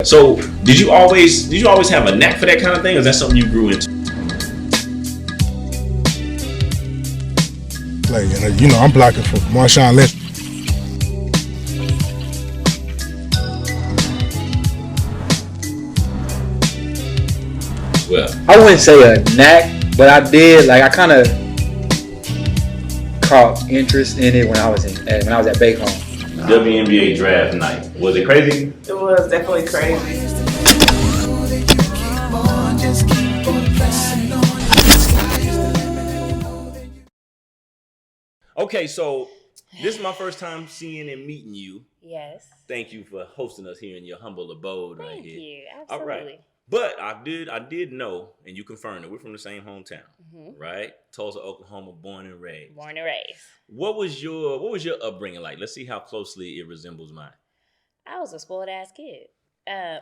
So did you always have a knack for that kind of thing, or is that something you grew into? Like, I'm blocking for Marshawn Lynch. Well, I wouldn't say a knack, but I did. Like, I kind of caught interest in it when I was at Bake Home. WNBA draft night, was it crazy? It was definitely crazy. Okay, so this is my first time seeing and meeting you. Yes. Thank you for hosting us here in your humble abode right here. Thank you. Absolutely. All right. But I did know, and you confirmed that we're from the same hometown, right? Tulsa, Oklahoma, born and raised. Born and raised. What was your upbringing like? Let's see how closely it resembles mine. I was a spoiled ass kid. I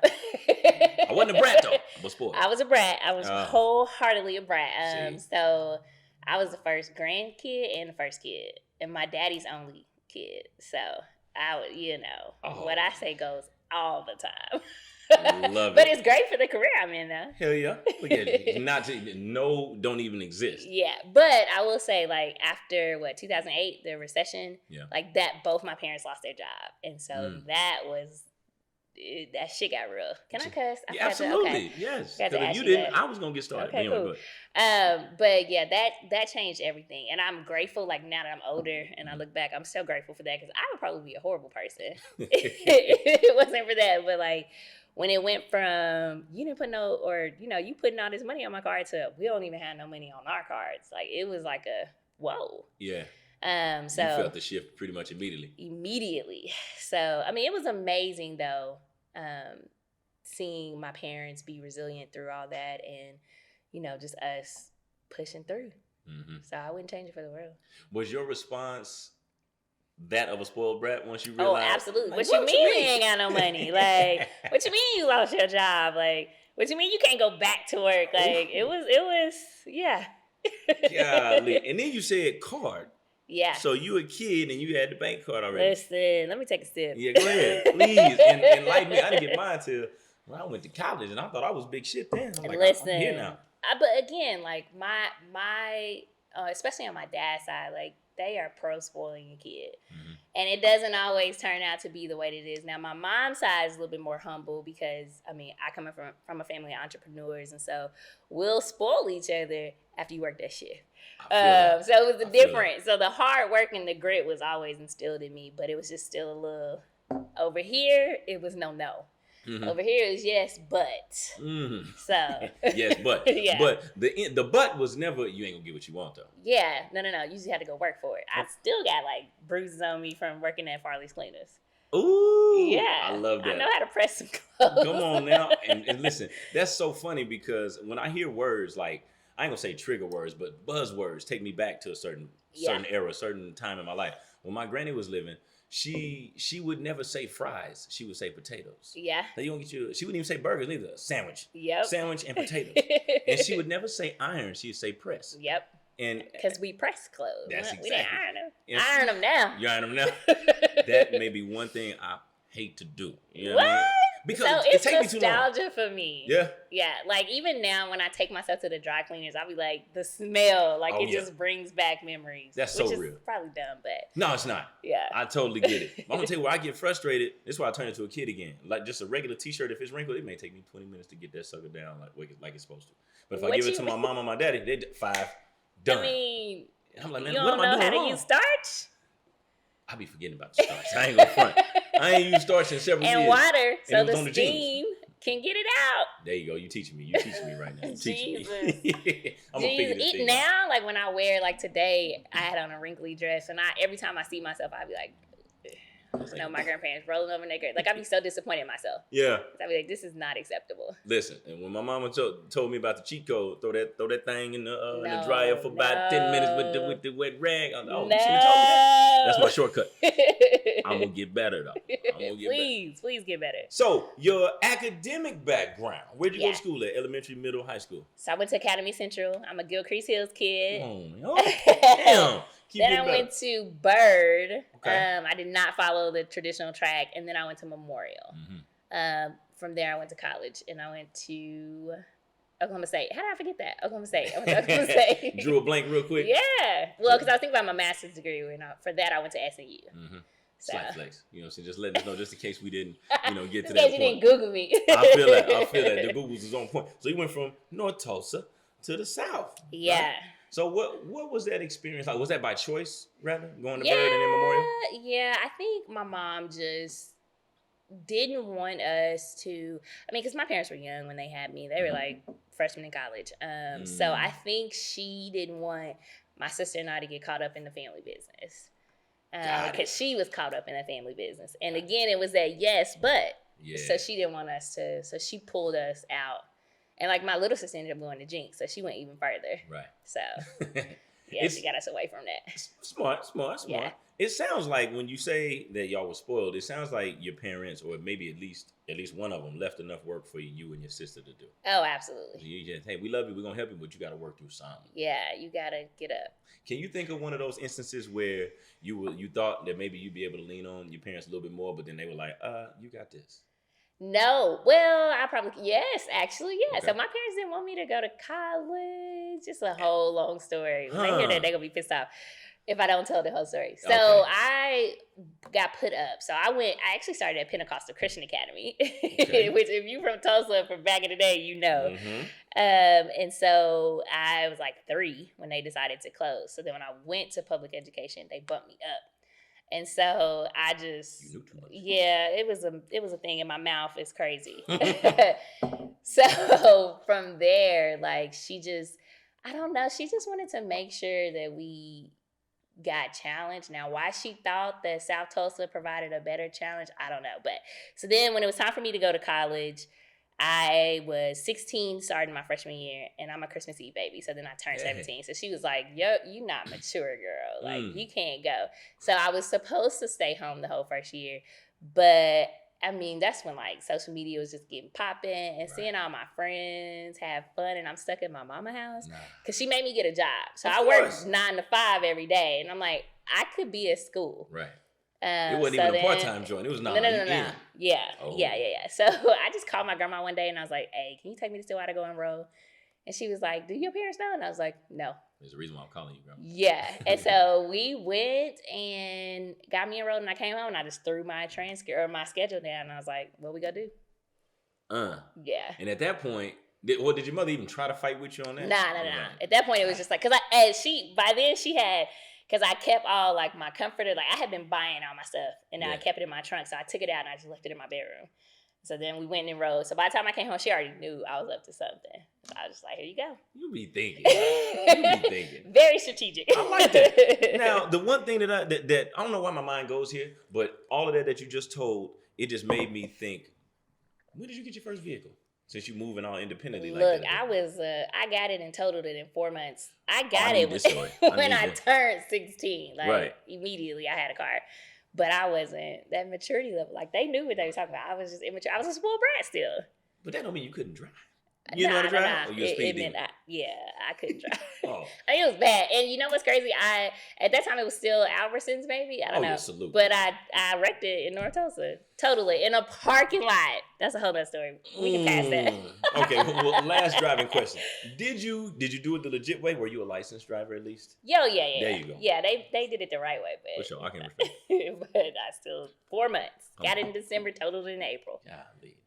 wasn't a brat though. I was spoiled. I was a brat. I was wholeheartedly a brat. So I was the first grandkid and the first kid, and my daddy's only kid. So I would, what I say goes all the time. Love it. But it's great for the career I'm in, though. Hell yeah. Look at it. Don't even exist. Yeah. But I will say, like, after 2008, the recession, like that, both my parents lost their job. And so that that shit got real. Can I cuss? Yeah, absolutely. Okay. Yes. Because if you didn't, I was going to get started. Okay, cool. But yeah, that changed everything. And I'm grateful, like, now that I'm older and I look back, I'm so grateful for that because I would probably be a horrible person if it wasn't for that. But, like, when it went from you putting all this money on my card to we don't even have no money on our cards, like it was like a whoa. Yeah. So you felt the shift pretty much immediately. So I mean, it was amazing though, seeing my parents be resilient through all that, and just us pushing through. So I wouldn't change it for the world. Was your response that of a spoiled brat once you realized? Oh, absolutely. Like, what you mean we ain't got no money? Like, what you mean you lost your job? Like, what you mean you can't go back to work? Like, it was, yeah. Golly. And then you said card. Yeah. So you a kid and you had the bank card already. Listen, let me take a sip. Yeah, go ahead, please. And like me, I didn't get mine till I went to college, and I thought I was big shit then. I'm like, listen, I'm here now. But again, like my especially on my dad's side, like they are pro spoiling a kid. And it doesn't always turn out to be the way that it is. Now, my mom's side is a little bit more humble because, I mean, I come from a family of entrepreneurs, and so we'll spoil each other after you work that shift. So it was the difference. So the hard work and the grit was always instilled in me, but it was just still a little, over here, it was no. Over here is yes, but. So. Yes, but. Yeah. But the but was never, you ain't gonna get what you want, though. Yeah. No. You just had to go work for it. I still got, like, bruises on me from working at Farley's Cleaners. Ooh. Yeah. I love that. I know how to press some clothes. Come on now. And listen, that's so funny because when I hear words like, I ain't gonna say trigger words, but buzzwords take me back to a certain era, certain time in my life. When my granny was living, she would never say fries. She would say potatoes. Yeah. Now you don't get she wouldn't even say burgers either. Sandwich. Yep. Sandwich and potatoes. And she would never say iron. She'd say press. Yep. And because we press clothes. That's We didn't exactly. iron them. And iron them now. You iron them now. That may be one thing I hate to do. You know what I mean? Because so it it's takes me too long. nostalgia for me. Yeah. Yeah. Like even now when I take myself to the dry cleaners, I'll be like, the smell, like just brings back memories. That's so which real. is probably dumb, but. No, it's not. Yeah. I totally get it. I'm gonna tell you where I get frustrated. This is why I turn into a kid again. Like just a regular t-shirt, if it's wrinkled, it may take me 20 minutes to get that sucker down like it's supposed to. But if I give it to my mom and my daddy, they 5 done. I mean, I'm like, man, you what don't am I know doing how wrong? to use starch? I be forgetting about the starch. I ain't gonna front. I ain't used starch in several years. And water, so and the steam can get it out. There you go. You teaching me. You teaching me right now. You teaching me. I'm gonna figure this thing now, out. like when I wear, like today, I had on a wrinkly dress, and every time I see myself, I be like, my grandparents rolling over in their grave. Like, I'd be so disappointed in myself. Yeah. I'd be like, this is not acceptable. Listen, and when my mama told me about the cheat code, throw that thing in the dryer for about 10 minutes with the wet rag. I was like, you should have told me that. That's my shortcut. I'm gonna get better though. Please get better. So, your academic background, where'd you go to school at? Elementary, middle, high school? So I went to Academy Central. I'm a Gilcrease Hills kid. Damn. Then I went to Byrd. Okay. I did not follow the traditional track, and then I went to Memorial. from there, I went to college, and I went to Oklahoma State. How did I forget that? Oklahoma State. I went to Oklahoma State. Drew a blank real quick. Yeah. Well, because I was thinking about my master's degree. For that, I went to SNU. Mm-hmm. So. Slight flex. You know what I'm saying? Just letting us know, just in case we didn't, get to Just in that case point. you didn't Google me. I feel that. The Googles is on point. So you went from North Tulsa to the South. Yeah. Right? So what was that experience like? Was that by choice, rather, going to Bird and then Memorial? Yeah, I think my mom just didn't want us to, because my parents were young when they had me. They were like freshmen in college. So I think she didn't want my sister and I to get caught up in the family business. Because she was caught up in the family business. And again, it was that yes, but. Yeah. So she didn't want us to, so she pulled us out. And like my little sister ended up going to Jinx, so she went even further. Right. So yeah, she got us away from that. Smart. Yeah. It sounds like when you say that y'all were spoiled, it sounds like your parents, or maybe at least one of them, left enough work for you and your sister to do. Oh, absolutely. So you just, hey, we love you, we're gonna help you, but you got to work through something. Yeah, you gotta get up. Can you think of one of those instances where you thought that maybe you'd be able to lean on your parents a little bit more, but then they were like, you got this? No. Well, actually, yeah. Okay. So my parents didn't want me to go to college. It's a whole long story. When they hear that, they're gonna be pissed off if I don't tell the whole story. So I got put up. So I actually started at Pentecostal Christian Academy, which if you from Tulsa from back in the day, you know. Mm-hmm. And so I was like 3 when they decided to close. So then when I went to public education, they bumped me up. And so I just, it was a thing in my mouth. It's crazy. So from there, like she just wanted to make sure that we got challenged. Now, why she thought that South Tulsa provided a better challenge, I don't know. But so then when it was time for me to go to college, I was 16 starting my freshman year, and I'm a Christmas Eve baby. So then I turned 17. So she was like, yo, you not mature, girl. Like, you can't go. So I was supposed to stay home the whole first year. But, that's when, like, social media was just getting popping and seeing all my friends have fun, and I'm stuck in my mama's house. Because she made me get a job. So I worked 9 to 5 every day. And I'm like, I could be at school. Right. It wasn't even a part-time joint. It was not. No. Yeah. So I just called my grandma one day and I was like, hey, can you take me to Stillwater to go enroll? And she was like, do your parents know? And I was like, no. There's a reason why I'm calling you, grandma. Yeah. And so we went and got me enrolled, and I came home and I just threw my transcript or my schedule down, and I was like, what we gonna do? Yeah. And at that point, did your mother even try to fight with you on that? Nah. At that point, it was just like, because I kept all like my comforter, like I had been buying all my stuff, and then I kept it in my trunk. So I took it out and I just left it in my bedroom. So then we went and enrolled. So by the time I came home, she already knew I was up to something. So I was just like, here you go. You be thinking. Very strategic. I like that. Now, the one thing that I don't know why my mind goes here, but all of that you just told, it just made me think, when did you get your first vehicle? Since you moving all independently like that. Look, I got it and totaled it in 4 months. I got it when I turned 16. Like, immediately I had a car. But I wasn't that maturity level. Like, they knew what they were talking about. I was just immature. I was a spoiled brat still. But that don't mean you couldn't drive. You know how to drive? Or you a speed demon? I couldn't drive. It was bad. And you know what's crazy? At that time, it was still Albertsons, maybe. I don't know. Salute. But I wrecked it in North Tulsa. Totally. In a parking lot. That's a whole other story. We can pass that. Okay. Well, last driving question. Did you do it the legit way? Were you a licensed driver at least? Yeah. There you go. Yeah, they did it the right way. But, for sure. I can respect. But I still, 4 months. Got it in December, totaled it in April. Golly.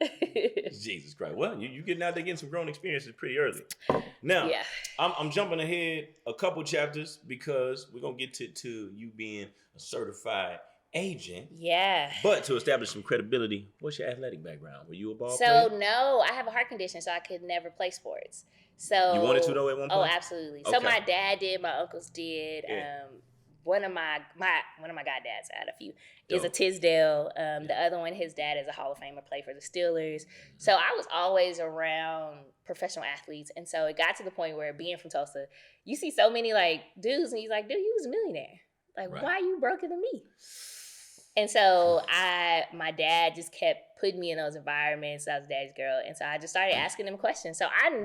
Jesus Christ. Well, you getting out there getting some grown experiences pretty early. Now, I'm jumping ahead a couple chapters because we're going to get to you being a certified agent. Yeah. But to establish some credibility, what's your athletic background? Were you a ball player? So, no, I have a heart condition, so I could never play sports. So you wanted to, though, at one point? Oh, absolutely. Okay. So my dad did, my uncles did. Yeah. One of my goddads, I had a few, is a Tisdale. The other one, his dad is a Hall of Famer, played for the Steelers. So I was always around professional athletes. And so it got to the point where, being from Tulsa, you see so many like dudes, and he's like, dude, you was a millionaire. Like, why are you broker than me? And so my dad just kept putting me in those environments. I was daddy's girl. And so I just started asking him questions. So I didn't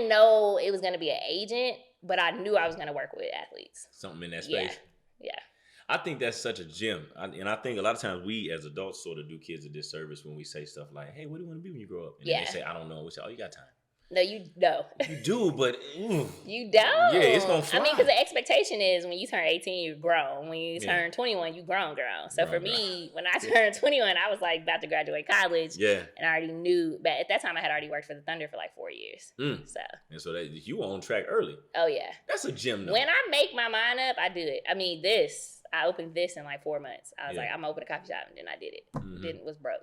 know it was going to be an agent, but I knew I was going to work with athletes. Something in that space? Yeah. I think that's such a gem. And I think a lot of times we as adults sort of do kids a disservice when we say stuff like, hey, what do you want to be when you grow up? And then they say, I don't know. We say, oh, you got time. No, you don't. You do, but you don't. Yeah, it's gonna fly. I mean, because the expectation is when you turn 18, you're grown. When you turn 21, you grown. So for me, when I turned 21, I was like about to graduate college. Yeah. And I already knew, but at that time I had already worked for the Thunder for like 4 years. So you were on track early. Oh yeah. That's a gem though. When I make my mind up, I do it. I mean, I opened this in like 4 months. I was like, I'm gonna open a coffee shop, and then I did it. Was broke.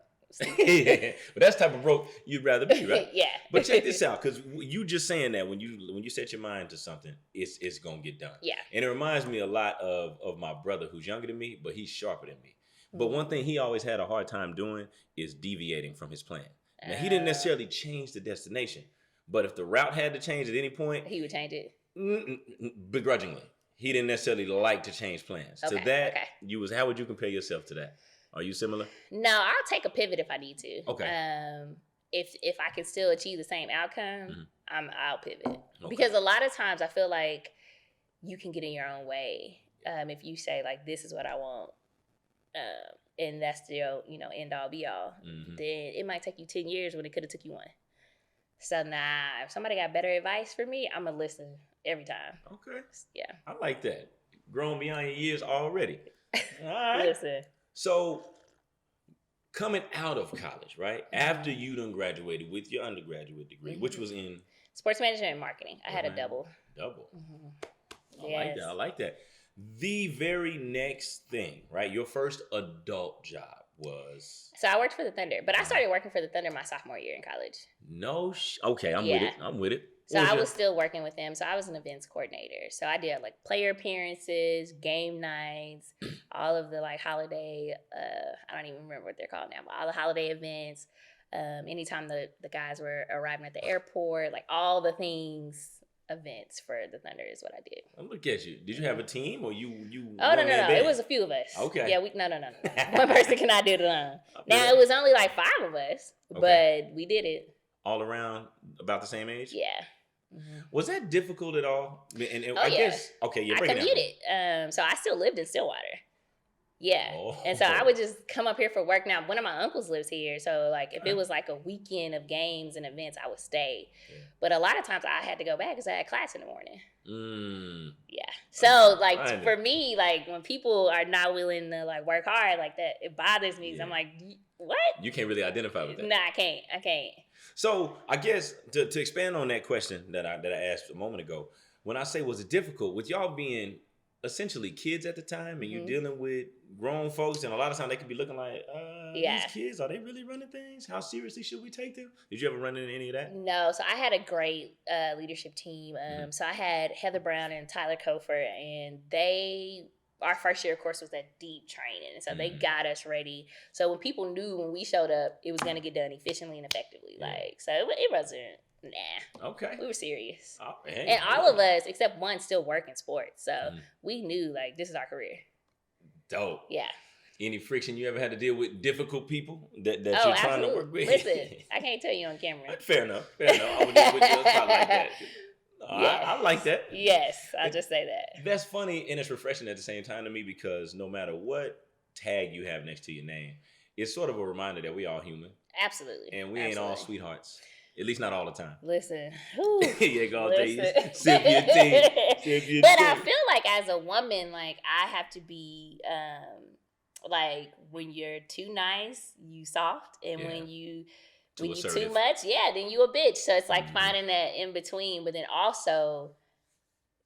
Yeah, but that's the type of broke you'd rather be, right? Yeah. But check this out, because you just saying that when you set your mind to something, it's gonna get done. Yeah. And it reminds me a lot of my brother who's younger than me, but he's sharper than me. But one thing he always had a hard time doing is deviating from his plan. Now he didn't necessarily change the destination, but if the route had to change at any point, he would change it begrudgingly. He didn't necessarily like to change plans. Okay. To that, how would you compare yourself to that? Are you similar? No, I'll take a pivot if I need to. Okay. If I can still achieve the same outcome, I'll pivot. Okay. Because a lot of times I feel like you can get in your own way. If you say like, this is what I want, and that's your end all be all, then it might take you 10 years when it could have took you 1. So if somebody got better advice for me, I'm gonna listen every time. Okay. Yeah. I like that. Grown beyond your years already. All right. Listen. So, coming out of college, right? After you done graduated with your undergraduate degree, which was in? Sports management and marketing. I had a double. Double. I like that. The very next thing, right? Your first adult job was? So I worked for the Thunder, but I started working for the Thunder my sophomore year in college. Okay, I'm with it. So I was still working with them. So I was an events coordinator. So I did like player appearances, game nights, all of the like holiday, I don't even remember what they're called now, but all the holiday events. Anytime the guys were arriving at the airport, like all the things, events for the Thunder is what I did. Look at you. Did you have a team or you? Oh, no. It was a few of us. Okay. Yeah, no. One person cannot do it alone. Now, it was only like 5 of us, but we did it. All around about the same age? Yeah. Was that difficult at all? I guess. Okay, I commuted. So I still lived in Stillwater. Yeah. And so I would just come up here for work. Now, one of my uncles lives here. So, like, if it was like a weekend of games and events, I would stay. Yeah. But a lot of times I had to go back because I had class in the morning. Yeah. So, like, for me, like, when people are not willing to, like, work hard like that, it bothers me. So I'm like, what? You can't really identify with that. Nah, I can't. So, I guess to expand on that question that I asked a moment ago, when I say was it difficult, with y'all being essentially kids at the time and you're dealing with grown folks, and a lot of times they could be looking like, these kids, are they really running things? How seriously should we take them? Did you ever run into any of that? No, so I had a great leadership team. So I had Heather Brown and Tyler Kofer, and our first year, of course, was that deep training. And so they got us ready. So when people knew when we showed up, it was going to get done efficiently and effectively. Like, so it wasn't, Okay. We were serious. Oh, and all of us, except one, still work in sports. So we knew, like, this is our career. Dope. Yeah. Any friction you ever had to deal with difficult people that you're trying absolutely. to work with? Listen, I can't tell you on camera. Fair enough. I would just put you on spot like that. I like that. Yes, I'll just say that. That's funny and it's refreshing at the same time to me because no matter what tag you have next to your name, it's sort of a reminder that we all human. Absolutely. And we ain't all sweethearts. At least not all the time. Listen. Yeah, go tell you. Sip your tea. But I feel like as a woman, like I have to be like when you're too nice, you soft. And when you too much, then you a bitch. So it's like finding that in between. But then also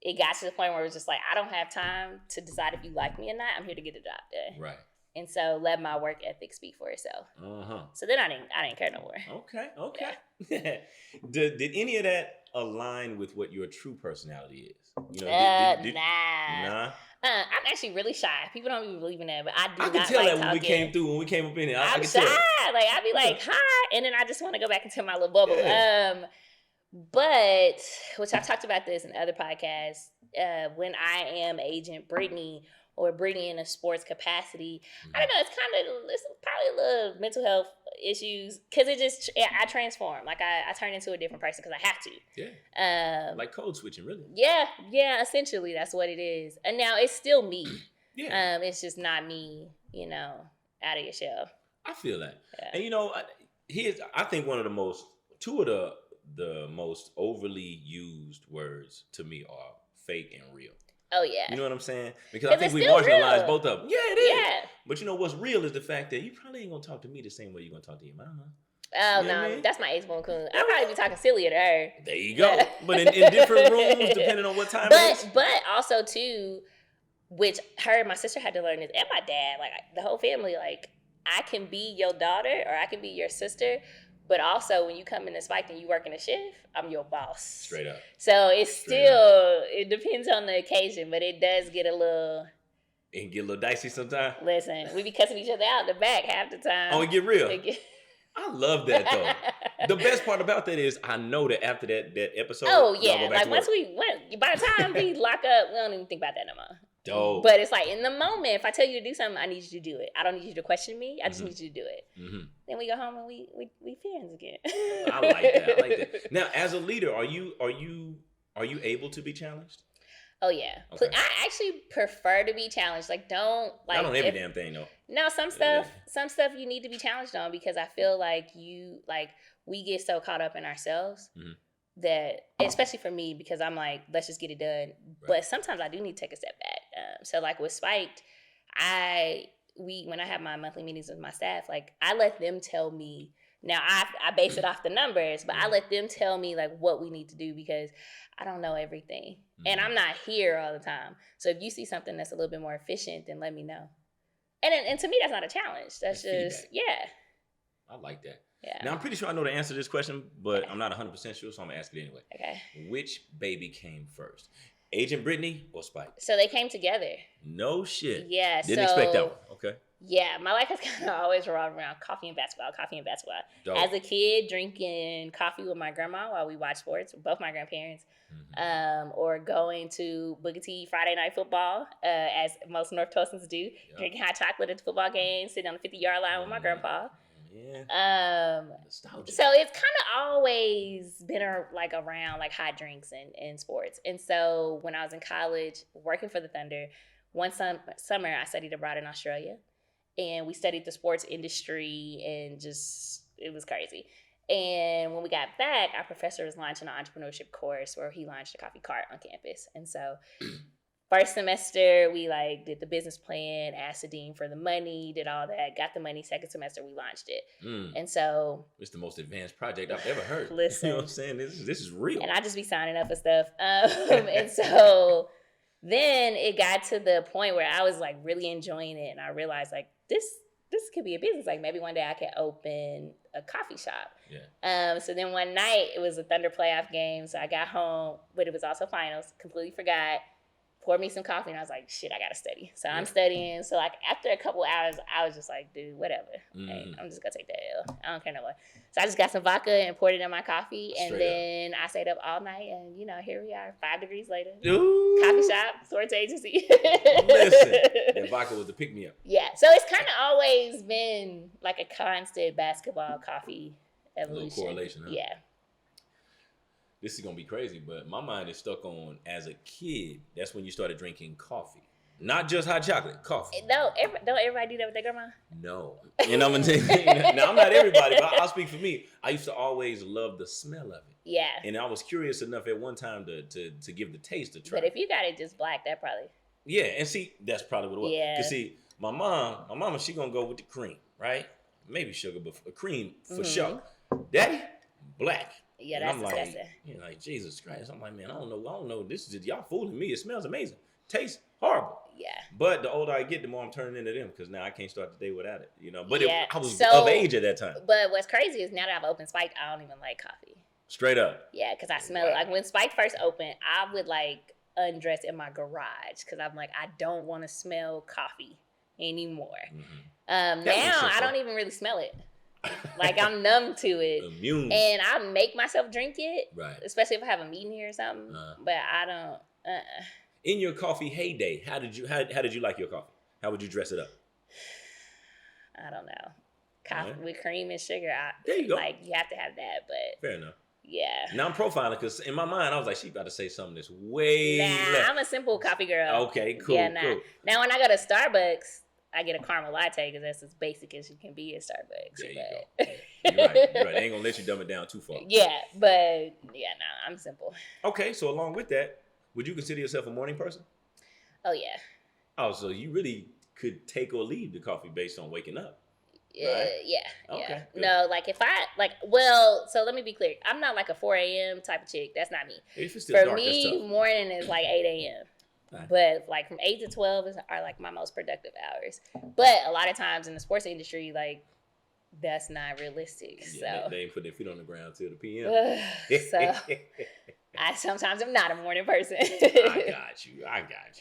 it got to the point where it was just like, I don't have time to decide if you like me or not. I'm here to get the job done. Right. And so let my work ethic speak for itself. So then I didn't care no more. Okay. Yeah. Did any of that align with what your true personality is? You know, nah. I'm actually really shy. People don't even believe in that, but I could tell that when we came up in here. I'm shy. Like I'd be like, hi, and then I just want to go back into my little bubble. Yeah. But which I've talked about this in other podcasts. When I am Agent Brittani, or Brittani in a sports capacity, I don't know. It's probably a little mental health issues because I transform. Like I turn into a different person because I have to. Yeah. Like code switching, really. Yeah. Essentially, that's what it is. And now it's still me. Yeah. It's just not me, out of your shell. I feel that. Yeah. And I think two of the most overly used words to me are fake and real. Oh yeah. You know what I'm saying? Because I think we still marginalize real. both of them. Yeah, it is. Yeah. But what's real is the fact that you probably ain't gonna talk to me the same way you're gonna talk to your mama. Oh You know what I no, mean? that's my age-born coon. I'll probably be talking sillier to her. There you go. But in different rooms, depending on what time it is. But also too, which her and my sister had to learn this, and my dad, like the whole family, like I can be your daughter or I can be your sister, but also when you come in the spike and you work in a shift, I'm your boss. Straight up. So it's it depends on the occasion, but it does get a little. It can get a little dicey sometimes. Listen, we be cussing each other out in the back half the time. Oh, it get real. I love that though. The best part about that is I know that after that episode. Oh y'all yeah, go back like to once work. we went, by the time we lock up, we don't even think about that no more. Dope. But it's like in the moment, if I tell you to do something, I need you to do it. I don't need you to question me. I just need you to do it. Mm-hmm. Then we go home and we friends again. I like that. Now, as a leader, are you able to be challenged? Oh yeah. Okay. I actually prefer to be challenged. Like don't like Not on every damn thing though. No, some stuff you need to be challenged on because I feel like we get so caught up in ourselves. Mm-hmm. That, especially for me, because I'm like, let's just get it done. Right. But sometimes I do need to take a step back. So like with Spiked, when I have my monthly meetings with my staff, like I let them tell me. Now I base it off the numbers, but I let them tell me like what we need to do because I don't know everything, and I'm not here all the time. So if you see something that's a little bit more efficient, then let me know. And to me, that's not a challenge. That's just feedback. I like that. Yeah. Now, I'm pretty sure I know the answer to this question, but I'm not 100% sure, so I'm going to ask it anyway. Okay. Which baby came first? Agent Brittani or Spike? So they came together. No shit. Yeah. Didn't expect that one. Okay. Yeah. My life has kind of always revolved around coffee and basketball. Dope. As a kid, drinking coffee with my grandma while we watched sports, both my grandparents, or going to Booker T Friday night football, as most North Tulsans do, drinking hot chocolate at the football game, sitting on the 50-yard line with my grandpa. Yeah. Nostalgia. So it's kind of always been around like hot drinks and sports. And so when I was in college working for the Thunder, one summer I studied abroad in Australia, and we studied the sports industry, and it was crazy. And when we got back, our professor was launching an entrepreneurship course where he launched a coffee cart on campus. And so first semester, we did the business plan, asked the dean for the money, did all that, got the money. Second semester, we launched it. And so it's the most advanced project I've ever heard. Listen, you know what I'm saying? This is real. And I just be signing up for stuff. And so then it got to the point where I was really enjoying it, and I realized this could be a business. Maybe one day I could open a coffee shop. Yeah. So then one night it was a Thunder playoff game, so I got home, but it was also finals. Completely forgot. Poured me some coffee, and I was like, shit, I gotta study. So I'm studying. So after a couple hours, I was just like, dude, whatever. Hey, I'm just gonna take that L. I don't care no more. So I just got some vodka and poured it in my coffee, and then I stayed up all night, and here we are, 5 degrees later. Ooh. Coffee shop, sports agency. Listen, that vodka was the pick me up. Yeah, so it's kind of always been like a constant basketball coffee evolution. A little correlation, huh? Yeah. This is gonna be crazy, but my mind is stuck on as a kid. That's when you started drinking coffee, not just hot chocolate, coffee. No, don't everybody do that with their grandma? No, I'm gonna tell you. Now I'm not everybody, but I'll speak for me. I used to always love the smell of it. Yeah. And I was curious enough at one time to give the taste a try. But if you got it just black, that probably. Yeah, and see, that's probably what it was. Yeah. Cause see, my mama, she gonna go with the cream, right? Maybe sugar, but cream for sure. Daddy, black. Yeah, and that's I'm disgusting. like Jesus Christ. I'm like, man, I don't know. This is just, y'all fooling me. It smells amazing. Tastes horrible. Yeah. But the older I get, the more I'm turning into them because now I can't start the day without it. But I was so, of age at that time. But what's crazy is now that I've opened Spike, I don't even like coffee. Straight up. Yeah, because I smell it. Like when Spike first opened, I would undress in my garage because I'm like, I don't want to smell coffee anymore. Now I don't even really smell it. I'm numb to it. Immune. And I make myself drink it. Right. Especially if I have a meeting here or something. But I don't. In your coffee heyday, how did you like your coffee? How would you dress it up? I don't know. Coffee with cream and sugar. There you go. You have to have that, but fair enough. Yeah. Now I'm profiling because in my mind I was like, she about to say something that's way less. I'm a simple coffee girl. Okay, cool, cool. Now when I go to Starbucks, I get a caramel latte because that's as basic as you can be at Starbucks. There you go. You're right. They ain't gonna let you dumb it down too far. Yeah, but I'm simple. Okay, so along with that, would you consider yourself a morning person? Oh yeah. Oh, so you really could take or leave the coffee based on waking up. Right? Yeah. Okay, good. No, like if I so let me be clear. I'm not like a 4 a.m. type of chick. That's not me. If it's still For dark, me, that's tough. morning is like 8 a.m. Right. But like from 8 to 12 are like my most productive hours. But a lot of times in the sports industry, like that's not realistic. Yeah, so they ain't put their feet on the ground till the PM. so I sometimes am not a morning person. I got you.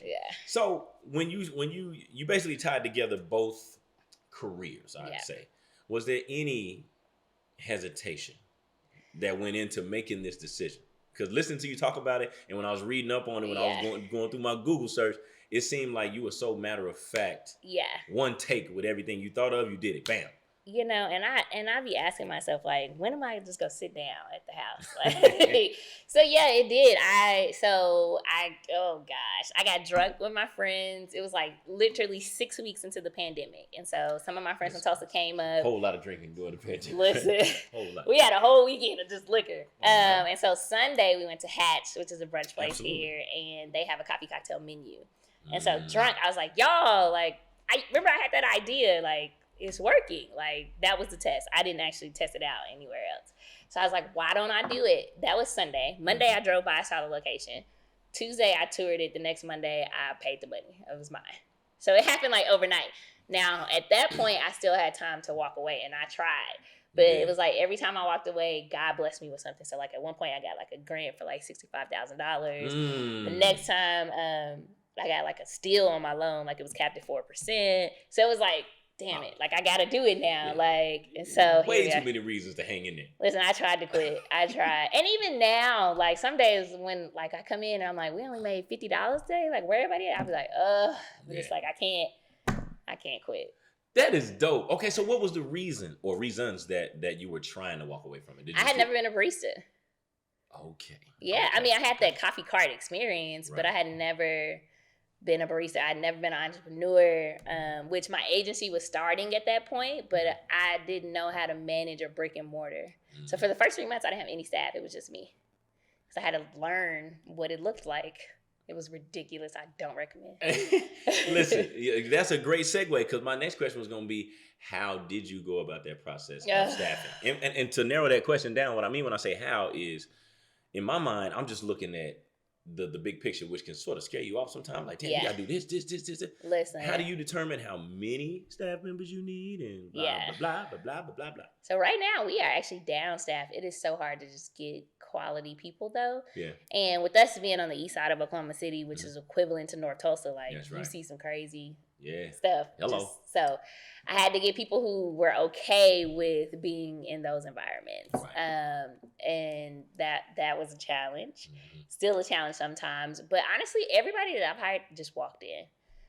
Yeah. So when you basically tied together both careers, I'd say, was there any hesitation that went into making this decision? Because listening to you talk about it, and when I was reading up on it, when I was going through my Google search, it seemed like you were so matter of fact. Yeah. One take with everything you thought of, you did it. Bam. You know, and I be asking myself, like, when am I just gonna sit down at the house? Like, so yeah, it did. Oh gosh, I got drunk with my friends. It was like literally 6 weeks into the pandemic, and so some of my friends from Tulsa came up. Whole lot of drinking during the pandemic. Listen, Whole lot. we had a whole weekend of just liquor. And so Sunday we went to Hatch, which is a brunch place here, and they have a coffee cocktail menu. And so drunk, I was like, y'all, like, I remember I had that idea, like, it's working. Like, that was the test. I didn't actually test it out anywhere else. So I was like, why don't I do it? That was Sunday. Monday, I drove by, saw the location. Tuesday, I toured it. The next Monday, I paid the money. It was mine. So it happened like overnight. Now, at that point, I still had time to walk away, and I tried. But it was like every time I walked away, God blessed me with something. So like at one point, I got like a grant for like $65,000. The next time, I got like a steal on my loan, like it was capped at 4%. So it was like, damn it, like I gotta do it now. Like, and so way too many reasons to hang in there. Listen, I tried to quit. I tried. And even now, like some days when like I come in and I'm like, we only made $50 today, like where everybody at? I'll be like, but it's like I can't quit. That is dope. Okay, so what was the reason or reasons that you were trying to walk away from it? I had never been a barista. Okay. Yeah, I mean I had that coffee cart experience, but I had never been a barista. I'd never been an entrepreneur, which my agency was starting at that point, but I didn't know how to manage a brick and mortar. So for the first 3 months, I didn't have any staff. It was just me. So I had to learn what it looked like. It was ridiculous. I don't recommend. Listen, that's a great segue because my next question was going to be, how did you go about that process of staffing? And to narrow that question down, what I mean when I say how is, in my mind, I'm just looking at the big picture, which can sort of scare you off sometimes. Like, damn, you gotta do this. Listen. How do you determine how many staff members you need and blah, blah. So right now we are actually down staff. It is so hard to just get quality people though. Yeah. And with us being on the east side of Oklahoma City, which is equivalent to North Tulsa, like you see some crazy stuff. Hello. So I had to get people who were okay with being in those environments. Right. And that was a challenge. Still a challenge sometimes. But honestly, everybody that I've hired just walked in.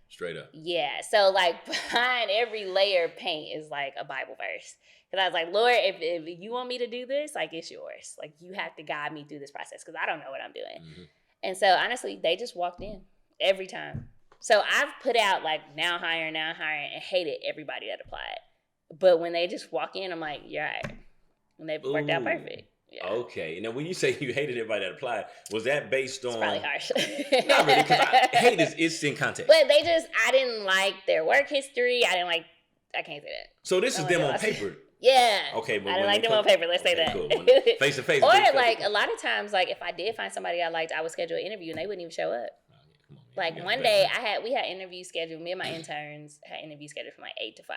Straight up. Yeah. So like behind every layer of paint is like a Bible verse. Because I was like, Lord, if you want me to do this, like it's yours. Like you have to guide me through this process because I don't know what I'm doing. And so honestly, they just walked in every time. So I've put out like now hiring, and hated everybody that applied. But when they just walk in, I'm like, you're right. And they've worked out perfect. Yeah. Okay. Now, when you say you hated everybody that applied, was that based on? It's probably harsh. Not really, because hate is in context. But I didn't like their work history. I can't say that. So this is them on paper. Yeah. Okay. But I didn't like them on paper. Let's say that. Cool. Face to face. Or like a lot of times, like if I did find somebody I liked, I would schedule an interview and they wouldn't even show up. Like one day we had interviews scheduled. Me and my interns had interviews scheduled from like 8 to 5.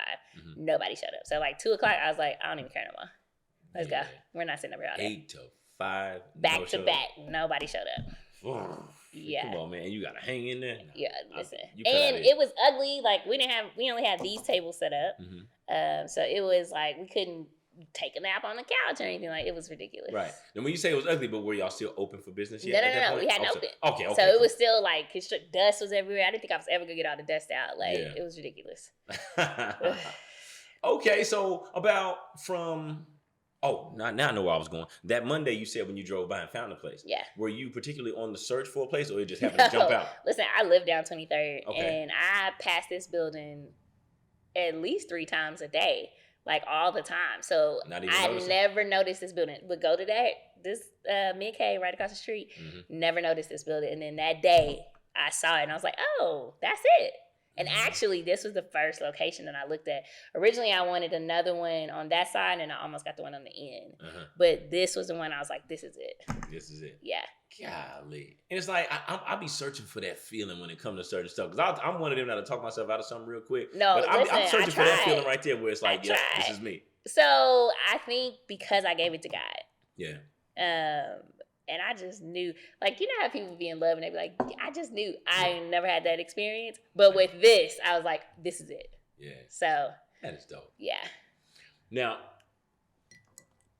Nobody showed up. So like 2 o'clock, I was like, I don't even care no more. Let's go. We're not sitting up here all day. 8 to 5. Back to back. Nobody showed up. Yeah. Come on, man. And you got to hang in there. Yeah, listen. And it was ugly. Like we only had these tables set up. So it was like we couldn't take a nap on the couch or anything. Like it was ridiculous. Right. And when you say it was ugly, but were y'all still open for business yet? No. We hadn't opened. Okay. So it was still like dust was everywhere. I didn't think I was ever gonna get all the dust out. Like it was ridiculous. Okay, so about from Oh, now I know where I was going. That Monday you said when you drove by and found the place. Yeah. Were you particularly on the search for a place, or it just happened to jump out? Listen, I live down 23rd, Okay. and I pass this building at least 3 times a day, like all the time. So Not even I noticing? never noticed this building. Would go to this mid-K right across the street. Never noticed this building, and then that day I saw it, and I was like, oh, that's it. And actually, this was the first location that I looked at. Originally, I wanted another one on that side, and I almost got the one on the end. But this was the one I was like, this is it. This is it. Yeah. Golly. And it's like, I be searching for that feeling when it comes to certain stuff. Because I'm one of them that'll talk myself out of something real quick. No, but listen, I'm searching I for that tried. feeling right there where it's like, yeah, this is me. So I think because I gave it to God. Yeah. And I just knew, like, you know how people be in love and they be like, I just knew. I never had that experience. But with this, I was like, this is it. Yeah. So. That is dope. Yeah. Now,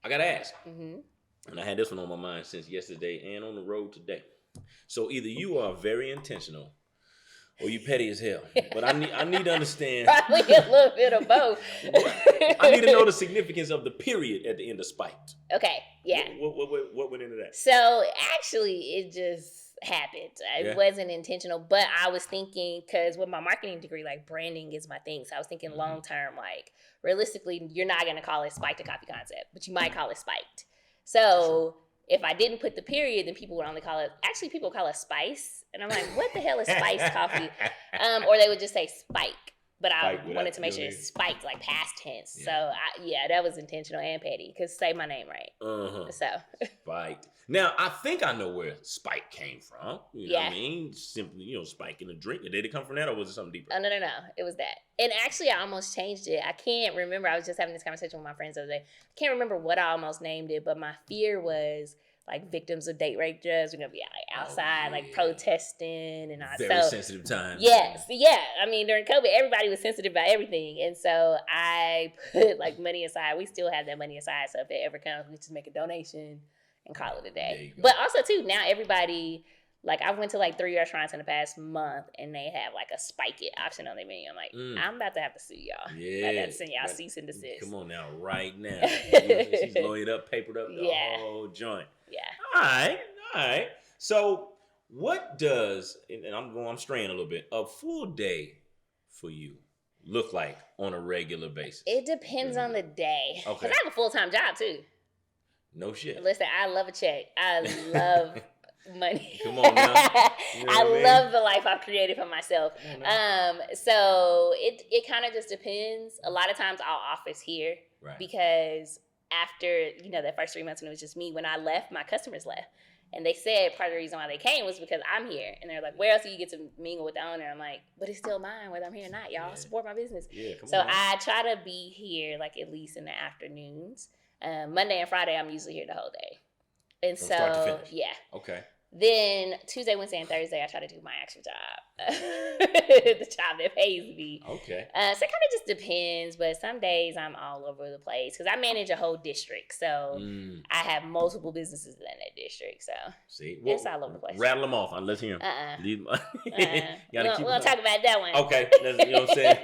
I got to ask. And I had this one on my mind since yesterday and on the road today. So either you are very intentional or you petty as hell. But I need to understand. Probably a little bit of both. I need to know the significance of the period at the end of spiked. Okay, yeah. What went into that? So actually, it just happened. It wasn't intentional, but I was thinking, because with my marketing degree, like branding is my thing. So I was thinking long term, like realistically, you're not going to call it Spiked a coffee concept, but you might call it Spiked. So if I didn't put the period, then people would only call it, actually people call it spice. And I'm like, what the hell is spiced coffee? Or they would just say spike. But I wanted to make sure it's spiked, like past tense. Yeah. So that was intentional and petty, because say my name right. So Spiked. Now I think I know where spike came from. You know what I mean? Simply, spiking a drink. Did it come from that, or was it something deeper? Oh, no. It was that. And actually, I almost changed it. I can't remember. I was just having this conversation with my friends the other day. I can't remember what I almost named it, but my fear was like victims of date rape drugs. We're gonna be like outside, like protesting and all. Very sensitive time. Yes, I mean, during COVID, everybody was sensitive about everything, and so I put like money aside. We still have that money aside, so if it ever comes, we just make a donation and call it a day. But also too, now everybody, like I went to like 3 restaurants in the past month, and they have like a spike it option on their menu. I'm like, I'm about to have to sue y'all. Yeah, I got to send y'all cease and desist. Come on now, right now. She's lawyered up, papered up the whole joint. Yeah. All right. So what does, and I'm straying a little bit, a full day for you look like on a regular basis? It depends on the day. Okay. Because I have a full-time job too. No shit. Listen, I love a check. I love money. Come on now. You know I love the life I've created for myself. So it kind of just depends. A lot of times I'll office here because after, that first 3 months when it was just me, when I left, my customers left. And they said part of the reason why they came was because I'm here. And they're like, where else do you get to mingle with the owner? I'm like, but it's still mine whether I'm here or not. Y'all support my business. Yeah, come on. I try to be here like at least in the afternoons. Monday and Friday, I'm usually here the whole day. And from start to finish. Yeah. Okay. Then Tuesday, Wednesday, and Thursday, I try to do my actual job, the job that pays me. Okay. So it kind of just depends, but some days I'm all over the place because I manage a whole district, so I have multiple businesses in that district. So it's all over the place. Rattle them off. Let's hear them. We'll talk about that one. Okay, you know what I'm saying?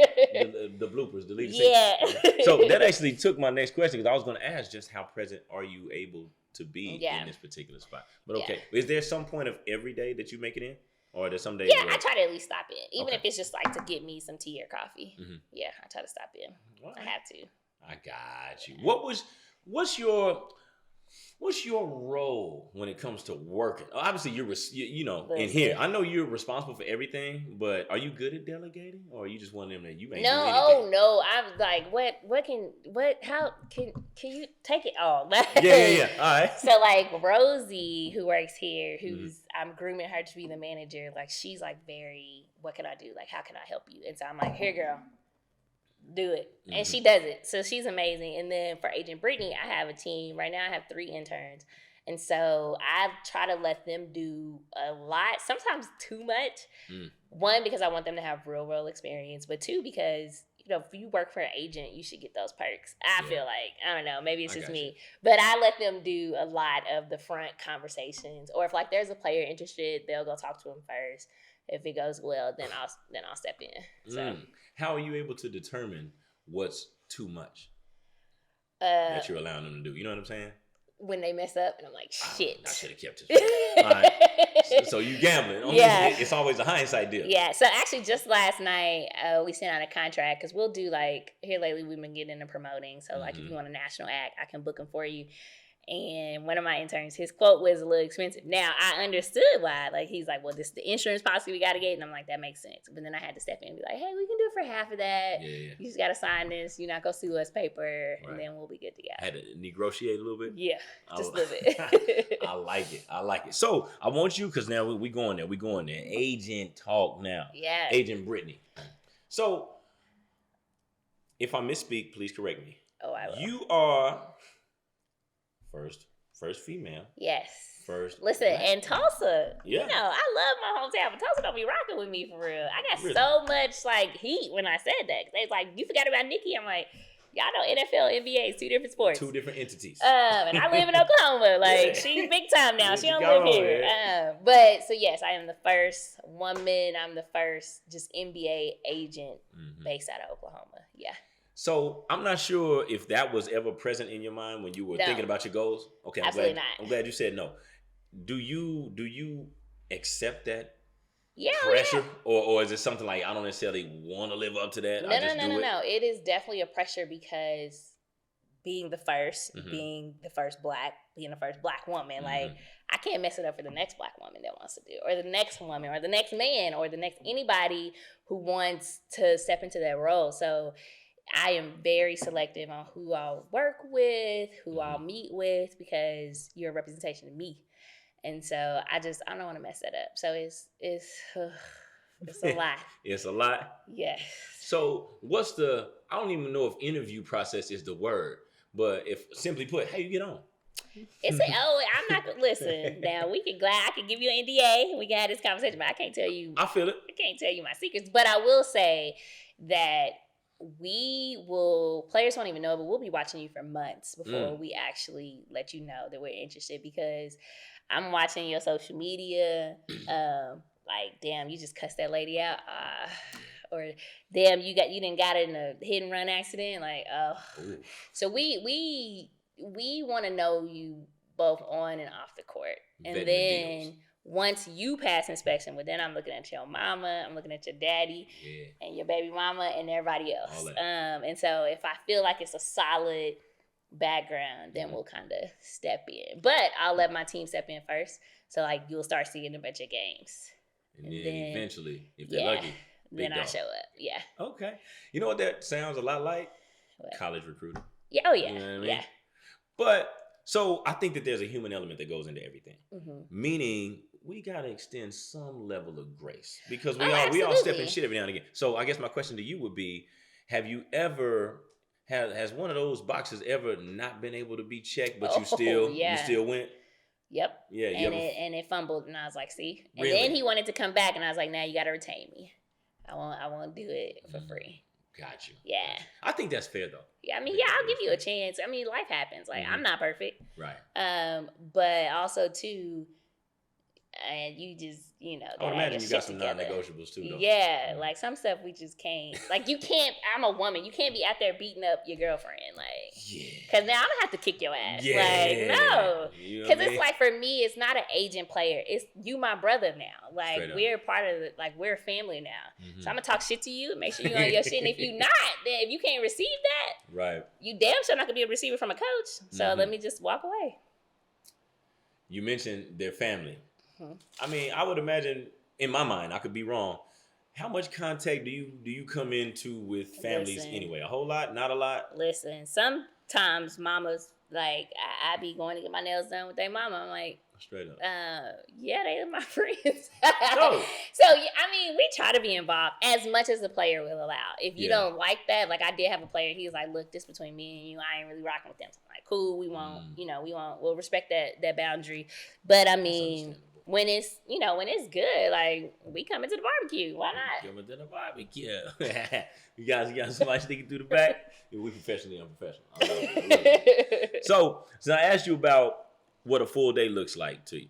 The bloopers, the lead. Yeah. So that actually took my next question, because I was going to ask just how present are you able to be in this particular spot. But okay, is there some point of every day that you make it in? Or are there some days I try to at least stop in. Even if it's just like to get me some tea or coffee. Yeah, I try to stop in. Right. I have to. I got you. What's your role when it comes to working? Obviously, you're in here. I know you're responsible for everything, but are you good at delegating, or are you just one of them that you ain't do anything? No. I'm like, how can you take it all? Yeah. All right. So like Rosie, who works here, I'm grooming her to be the manager. Like she's like very, what can I do? Like how can I help you? And so I'm like, here, girl. Do it. And she does it. So she's amazing. And then for Agent Brittani, I have a team. Right now I have 3 interns. And so I try to let them do a lot, sometimes too much. 1, because I want them to have real experience. But 2, because, if you work for an agent, you should get those perks. I feel like, I don't know, maybe it's just me. But I let them do a lot of the front conversations. Or if like there's a player interested, they'll go talk to him first. If it goes well, then I'll step in. So. How are you able to determine what's too much? that you're allowing them to do? You know what I'm saying? When they mess up, and I'm like, shit. I should have kept it. All right. So you gambling. Yeah. It's always a hindsight deal. Yeah. So actually, just last night, we sent out a contract because we'll do like, here lately we've been getting into promoting. So like, if you want a national act, I can book them for you. And one of my interns, his quote was a little expensive. Now, I understood why. Like, he's like, well, this is the insurance policy we got to get. And I'm like, that makes sense. But then I had to step in and be like, hey, we can do it for half of that. Yeah. You just got to sign this. You're not going to sue us paper. Right. And then we'll be good to go. I had to negotiate a little bit? Yeah, just a little bit. I like it. So, I want you, because now we going there. Agent talk now. Yeah. Agent Brittani. So, if I misspeak, please correct me. Oh, I will. You are... First female. Yes. First. Listen, black. and Tulsa, yeah. you know, I love my hometown, but Tulsa don't be rocking with me for real. I got really? so much like heat when I said that. They was like, you forgot about Nikki. I'm like, y'all know NFL, NBA is 2 different sports. 2 different entities. And I live in Oklahoma. Like, she's big time now. She don't live here. But so yes, I am the first woman. I'm the first just NBA agent based out of Oklahoma. Yeah. So I'm not sure if that was ever present in your mind when you were thinking about your goals. Okay, absolutely not. I'm glad you said no. Do you accept that pressure, or is it something like I don't necessarily want to live up to that? No. It is definitely a pressure because being the first, being the first black woman, like I can't mess it up for the next black woman that wants to do, or the next woman, or the next man, or the next anybody who wants to step into that role. So I am very selective on who I'll work with, who I'll meet with, because you're a representation of me. And so I don't want to mess that up. So it's a lot. It's a lot? Yes. So I don't even know if interview process is the word, but if simply put, how you get on? I'm not gonna listen. Now I can give you an NDA. We can have this conversation, but I can't tell you. I feel it. I can't tell you my secrets, but I will say that players won't even know, but we'll be watching you for months before we actually let you know that we're interested, because I'm watching your social media. Like, damn, you just cussed that lady out. Or damn, you didn't got it in a hit and run accident. Like, Ooh. So we want to know you both on and off the court. And then once you pass inspection, then I'm looking at your mama, I'm looking at your daddy, and your baby mama, and everybody else. And so if I feel like it's a solid background, then we'll kind of step in. But I'll let my team step in first. So like you'll start seeing a bunch of games. And then eventually, if they're lucky, then I show up. Yeah. Okay. You know what that sounds a lot like? What? College recruiting. Yeah. Oh yeah. You know what I mean? Yeah. But so I think that there's a human element that goes into everything. Meaning we gotta extend some level of grace, because we all step in shit every now and again. So I guess my question to you would be: have you ever has one of those boxes ever not been able to be checked, but you still went? Yep. Yeah. And it fumbled, and I was like, see. And really? then he wanted to come back, and I was like, now you got to retain me. I won't do it for free. Got you. Yeah. I think that's fair though. Yeah. I mean, I'll give you a chance. I mean, life happens. Like I'm not perfect. Right. But also too, and you just, I would imagine you got some non-negotiables too, though. Yeah, like some stuff we just can't. Like you can't. I'm a woman. You can't be out there beating up your girlfriend, like. Yeah. Because now I'm gonna have to kick your ass. Yeah. Like no. Because it's like for me, it's not an agent player. It's you, my brother now. Like we're part of we're a family now. So I'm gonna talk shit to you and make sure you're on your shit. And if you're not, then if you can't receive that, right, you damn sure not gonna be able to receive it from a coach. So let me just walk away. You mentioned their family. I mean, I would imagine, in my mind, I could be wrong. How much contact do you come into with families anyway? A whole lot? Not a lot? Listen, sometimes mamas, like, I be going to get my nails done with their mama. I'm like, straight up. Yeah, they are my friends. Oh. So, I mean, we try to be involved as much as the player will allow. If you don't like that, like I did have a player, he was like, look, this between me and you, I ain't really rocking with them. So I'm like, cool, we won't, we'll respect that boundary. But I mean, when it's good, like we come into the barbecue. Why not? Come into the barbecue. you guys got somebody sneaking through the back. We professionally unprofessional. I love it. So I asked you about what a full day looks like to you.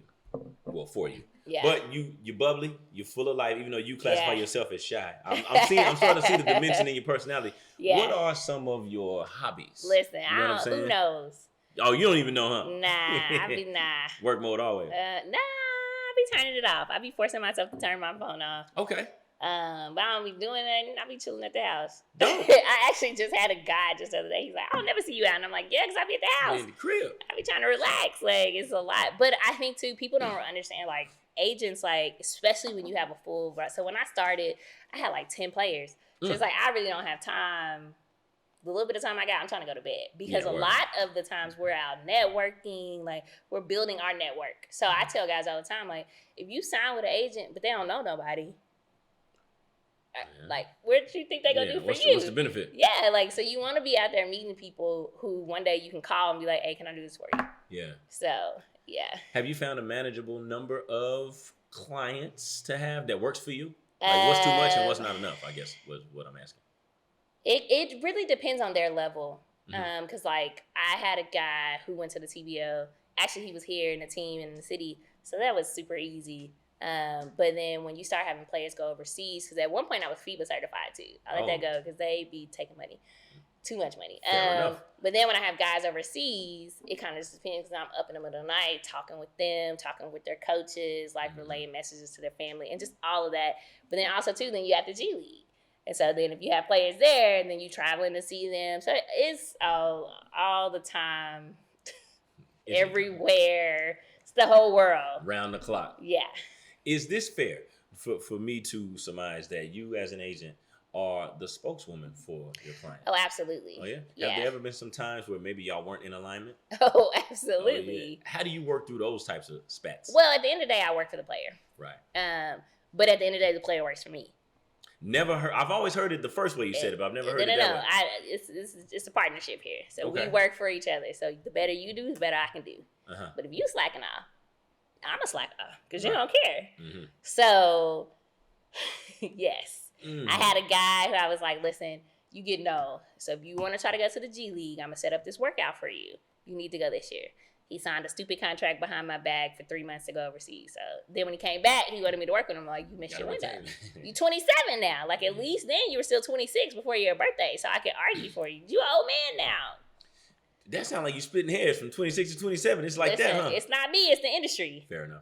Well, for you. Yeah. But you're bubbly, you're full of life, even though you classify Yeah. yourself as shy. I'm starting to see the dimension in your personality. Yeah. What are some of your hobbies? Listen, You know what I'm saying? who knows? Oh, you don't even know, huh? Nah. Work mode always. I be turning it off. I be forcing myself to turn my phone off. Okay. But I don't be doing that. I be chilling at the house. Dope. I actually just had a guy just the other day. He's like, I'll never see you out. And I'm like, yeah, because I be at the house. In the crib. I be trying to relax. Like, it's a lot. But I think, too, people don't understand, like, agents, like, especially when you have a full... So when I started, I had, like, 10 players. So it's like, I really don't have time. The little bit of time I got, I'm trying to go to bed. Because a lot of the times we're out networking, like, we're building our network. So I tell guys all the time, like, if you sign with an agent, but they don't know nobody... Like, what do you think they're going to do for you? What's the benefit? Yeah, like, so you want to be out there meeting people who one day you can call and be like, hey, can I do this for you? Yeah. So, yeah. Have you found a manageable number of clients to have that works for you? Like, what's too much and what's not enough, I guess, was what I'm asking. It really depends on their level. Because, like, I had a guy who went to the TBO. Actually, he was here in the team in the city. So that was super easy. But then when you start having players go overseas, because at one point I was FIBA certified too. I let that go because they be taking money, too much money. Fair enough. But then when I have guys overseas, it kind of just depends because I'm up in the middle of the night talking with them, talking with their coaches, like relaying messages to their family and just all of that. But then also too, then you have the G League. And so then if you have players there and then you traveling to see them. So it's all the time, everywhere. It's the whole world. Round the clock. Yeah. Is this fair for me to surmise that you as an agent are the spokeswoman for your client? Oh, absolutely. Oh, yeah? Yeah. Have there ever been some times where maybe y'all weren't in alignment? Oh, absolutely. Oh, yeah. How do you work through those types of spats? Well, at the end of the day, I work for the player. Right. But at the end of the day, the player works for me. Never heard. I've always heard it the first way you said it, but I've never heard it that way. It's a partnership here. So Okay. we work for each other. So the better you do, the better I can do. Uh-huh. But if you slacking off, I'm a slacker because you don't care. Mm-hmm. So, yes. Mm. I had a guy who I was like, listen, you get no. So if you want to try to go to the G League, I'm going to set up this workout for you. You need to go this year. He signed a stupid contract behind my back for 3 months to go overseas. So then when he came back, he wanted me to work with him. I'm like, you missed your window. You 27 now. Like, at least then you were still 26 before your birthday. So I could argue for you. You an old man now. That sounds like you splitting hairs from 26 to 27. It's like Listen, that, huh? It's not me. It's the industry. Fair enough.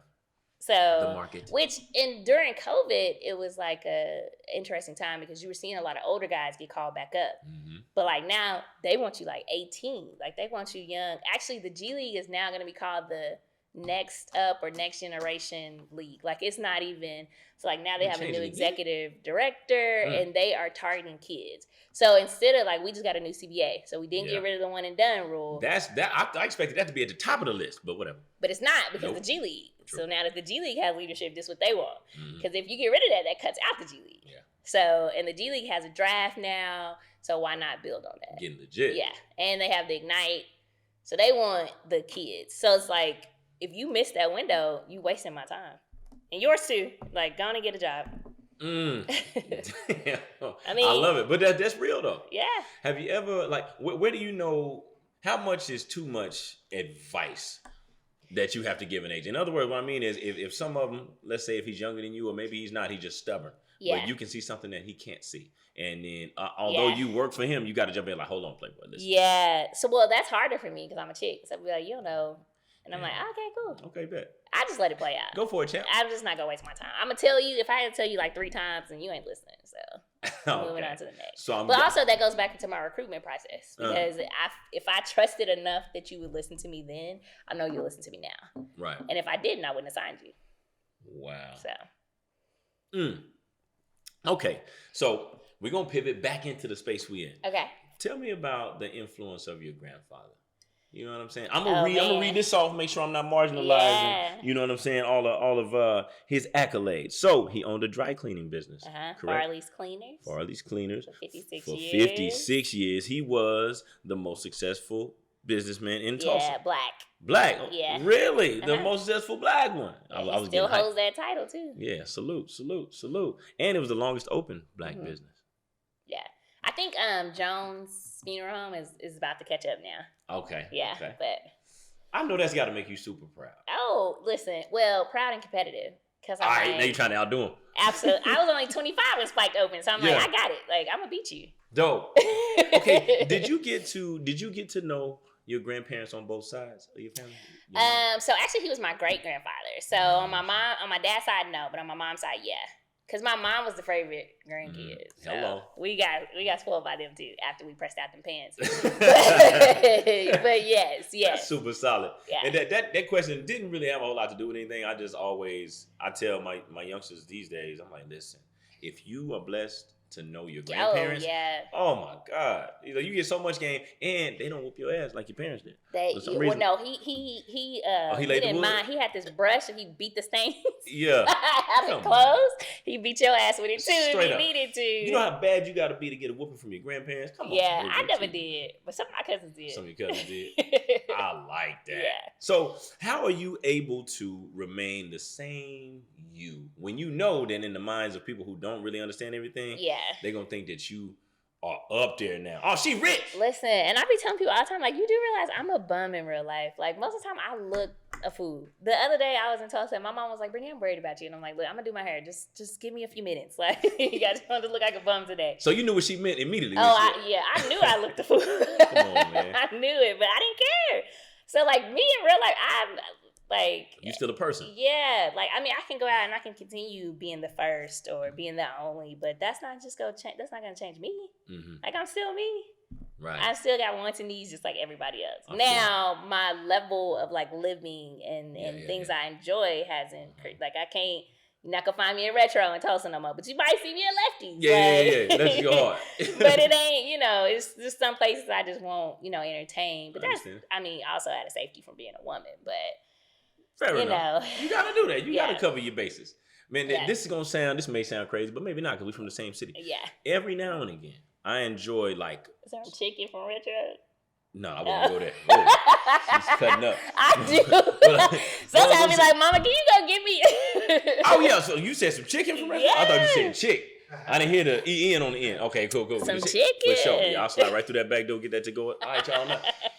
So The market. Which during COVID, it was like a interesting time because you were seeing a lot of older guys get called back up. Mm-hmm. But like now, they want you like 18. Like they want you young. Actually, the G League is now going to be called the Next Up or Next Generation League. Like it's not even. So like now they have a new executive director and they are targeting kids. So instead of like we just got a new CBA, so we didn't get rid of the one and done rule. I expected that to be at the top of the list, but whatever. But it's not because the G League. True. So now that the G League has leadership, this is what they want. Because if you get rid of that, that cuts out the G League. Yeah. So and the G League has a draft now, so why not build on that? Getting legit. Yeah, and they have the Ignite, so they want the kids. So it's like if you miss that window, you wasting my time and yours too. Like, go on and get a job. I mean, I love it, but that's real though. Yeah. Have you ever like where do you know how much is too much advice that you have to give an agent? In other words, what I mean is if some of them, let's say if he's younger than you or maybe he's not, he's just stubborn. Yeah. But you can see something that he can't see. And then although you work for him, you got to jump in like, hold on, Playboy, listen. Yeah. So, well, that's harder for me because I'm a chick. So I'll be like, you don't know. And I'm like, okay, cool. Okay, bet. I just let it play out. Go for it, champ. I'm just not going to waste my time. I'm going to tell you, if I had to tell you like 3 times, then you ain't listening. So moving on to the next. So but also that goes back into my recruitment process because if I trusted enough that you would listen to me then, I know you'll listen to me now. Right. And if I didn't, I wouldn't have signed you. Wow. So. Okay. So we're going to pivot back into the space we're in. Okay. Tell me about the influence of your grandfather. You know what I'm saying? I'm gonna read this off, make sure I'm not marginalizing. You know what I'm saying? All of his accolades. So he owned a dry cleaning business. Correct? Farley's Cleaners. Farley's Cleaners. For 56 For years. 56 years, he was the most successful businessman in Tulsa. Yeah, black. Black. Yeah. Really? The most successful black one. I was still holds that title too. Yeah. Salute. And it was the longest open black business. Yeah. I think Jones Funeral Home is about to catch up now. Okay. Yeah, okay. but I know that's got to make you super proud. Oh, listen. Well, proud and competitive Cause All I'm right, like, now you're trying to outdo him. absolutely. I was only 25 when Spike opened, so I'm like, Yeah. I got it. Like, I'm gonna beat you. Dope. Okay, did you get to know your grandparents on both sides of your family? So actually, he was my great grandfather. So on my dad's side, no, but on my mom's side, yeah. Cause my mom was the favorite grandkid. So Hello. we got spoiled by them too after we pressed out them pants. but yes. That's super solid. Yeah. And that question didn't really have a whole lot to do with anything. I tell my youngsters these days, I'm like, listen, if you are blessed to know your grandparents, oh my God, you get so much game, and they don't whoop your ass like your parents did. He didn't mind. He had this brush and he beat the stains. Yeah, out of clothes. He beat your ass with it too if he needed to. You know how bad you got to be to get a whooping from your grandparents? Come on. Yeah, I never did, but some of my cousins did. Some of your cousins did. I like that. Yeah. So, how are you able to remain the same you when you know that in the minds of people who don't really understand everything, they're gonna think that you are up there now. Oh, she rich. Listen, and I be telling people all the time, like, you do realize I'm a bum in real life. Like, most of the time I look a fool. The other day I was in Tulsa and my mom was like, Brittani, I'm worried about you. And I'm like, look, I'm gonna do my hair. Just give me a few minutes. Like, you guys want to look like a bum today. So you knew what she meant immediately. I knew I looked a fool. Come on, man. I knew it, but I didn't care. So like me in real life, I'm like, you still a person. Yeah, like I mean, I can go out and I can continue being the first or being the only, but that's not gonna change me. Mm-hmm. Like I'm still me. Right. I still got wants and needs just like everybody else. Now my level of like living and things I enjoy hasn't like I can't. You're not gonna find me in retro in Tulsa no more, but you might see me at Lefties. Yeah. That's your heart. But it ain't, it's just some places I just won't, entertain. But that's, also out of safety from being a woman. But fair enough. You gotta do that. You gotta cover your bases. Man, this may sound crazy, but maybe not because we're from the same city. Yeah. Every now and again, I enjoy like some chicken from retro. No, I wouldn't go there. Whoa. She's cutting up. I do. Sometimes I be like, Mama, can you go get me? Oh, yeah. So you said some chicken from restaurant? I thought you said chick. I didn't hear the E-N on the end. Okay, cool. Some chicken. For sure. Yeah, I'll slide right through that back door, get that to go. All right, y'all know.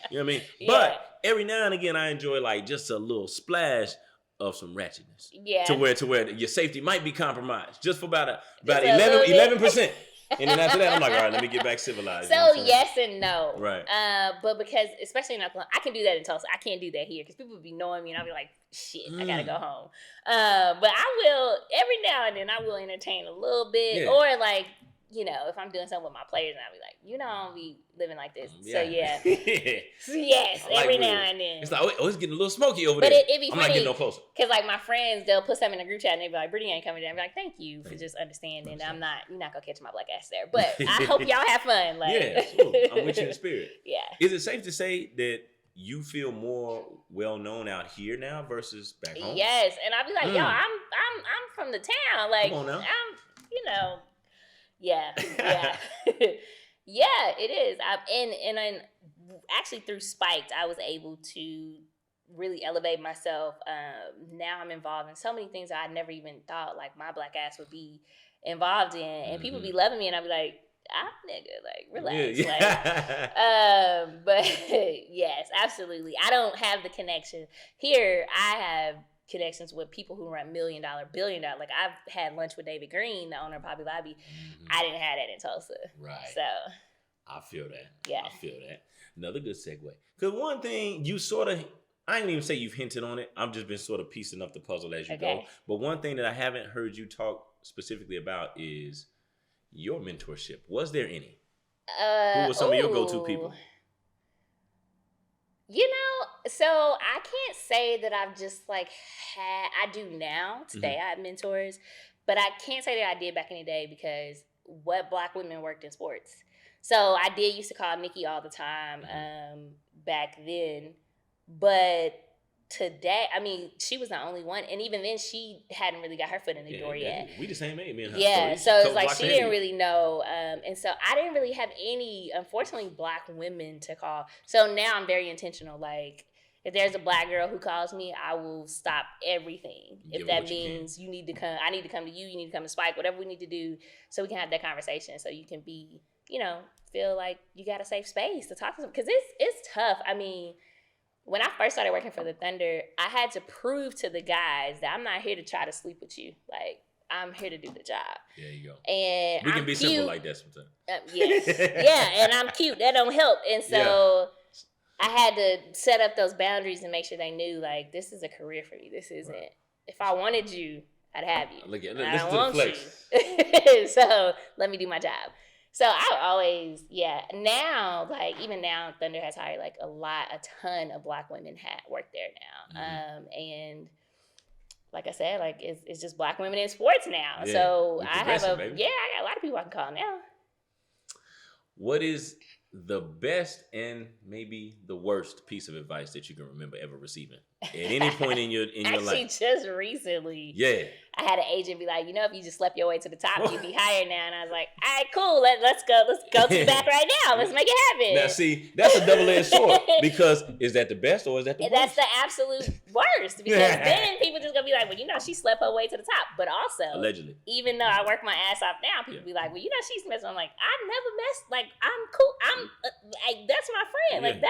You know what I mean? Yeah. But every now and again, I enjoy like just a little splash of some ratchetness. Yeah. To where your safety might be compromised. Just for about 11%. And then after that, I'm like, all right, let me get back civilized. So yes and no. Right. But because, especially in Oklahoma, I can do that in Tulsa. I can't do that here because people be knowing me and I'll be like, shit, I gotta go home. But I will, every now and then, I will entertain a little bit. Yeah. Or like, if I'm doing something with my players and I'll be like, I don't be living like this. Yeah. So yeah. Yes, like every now and then. It's like, oh, it's getting a little smoky over there. But it be I'm funny. not getting no closer. Because like my friends, they'll put something in a group chat and they'll be like, Brittani ain't coming there. I'm like, thank you for just understanding. You're not gonna catch my black ass there. But I hope y'all have fun. Like. Yeah, absolutely. I'm with you in spirit. Yeah. Is it safe to say that you feel more well known out here now versus back home? Yes, and I'll be like, yo, I'm from the town. Like, come on now. I'm, yeah. Yeah, it is. And actually through Spiked, I was able to really elevate myself. Now I'm involved in so many things that I never even thought like my black ass would be involved in, and people be loving me, and I'll be like, nigga, like relax. Yeah. But yes, absolutely. I don't have the connection here. I have connections with people who run $1 million, $1 billion. Like I've had lunch with David Green, the owner of Poppy Lobby. Mm-hmm. I didn't have that in Tulsa. Right. So I feel that. Yeah. I feel that. Another good segue. Because one thing you I didn't even say you've hinted on it. I've just been sort of piecing up the puzzle as you go. But one thing that I haven't heard you talk specifically about is your mentorship. Was there any? Who were some of your go-to people? So I can't say that I've just like I do now today. I have mentors, but I can't say that I did back in the day because what black women worked in sports. So I did used to call Nikki all the time back then, but today, I mean, she was the only one, and even then, she hadn't really got her foot in the door yet. We the same age, man. Yeah, so it's like she didn't really know, and so I didn't really have any, unfortunately, black women to call. So now I'm very intentional. Like, if there's a black girl who calls me, I will stop everything. If that means you need to come, I need to come to you. You need to come to Spike. Whatever we need to do, so we can have that conversation. So you can be, feel like you got a safe space to talk to them, because it's tough. I mean, when I first started working for the Thunder, I had to prove to the guys that I'm not here to try to sleep with you. Like, I'm here to do the job. There you go. And we can I'm be cute. simple like that sometimes. Yes. Yeah, and I'm cute. That don't help. And so I had to set up those boundaries and make sure they knew, like, this is a career for me. This isn't. Right. If I wanted you, I'd have you. Listen to the flex. So let me do my job. So I always, now, like, even now, Thunder has hired, like, a ton of Black women work there now. And like I said, like, it's just Black women in sports now. Yeah, so I have I got a lot of people I can call now. What is the best and maybe the worst piece of advice that you can remember ever receiving at any point in your life? Actually, just recently. Yeah. I had an agent be like, if you just slept your way to the top, you'd be hired now. And I was like, all right, cool. Let's go to the back right now. Let's make it happen. Now, see, that's a double-edged sword, because is that the best or is that the worst? That's the absolute worst, because then people just gonna be like, she slept her way to the top. But also, allegedly, even though I work my ass off now, people be like, she's messing. I'm like, I never messed. Like, I'm cool. That's my friend. Like,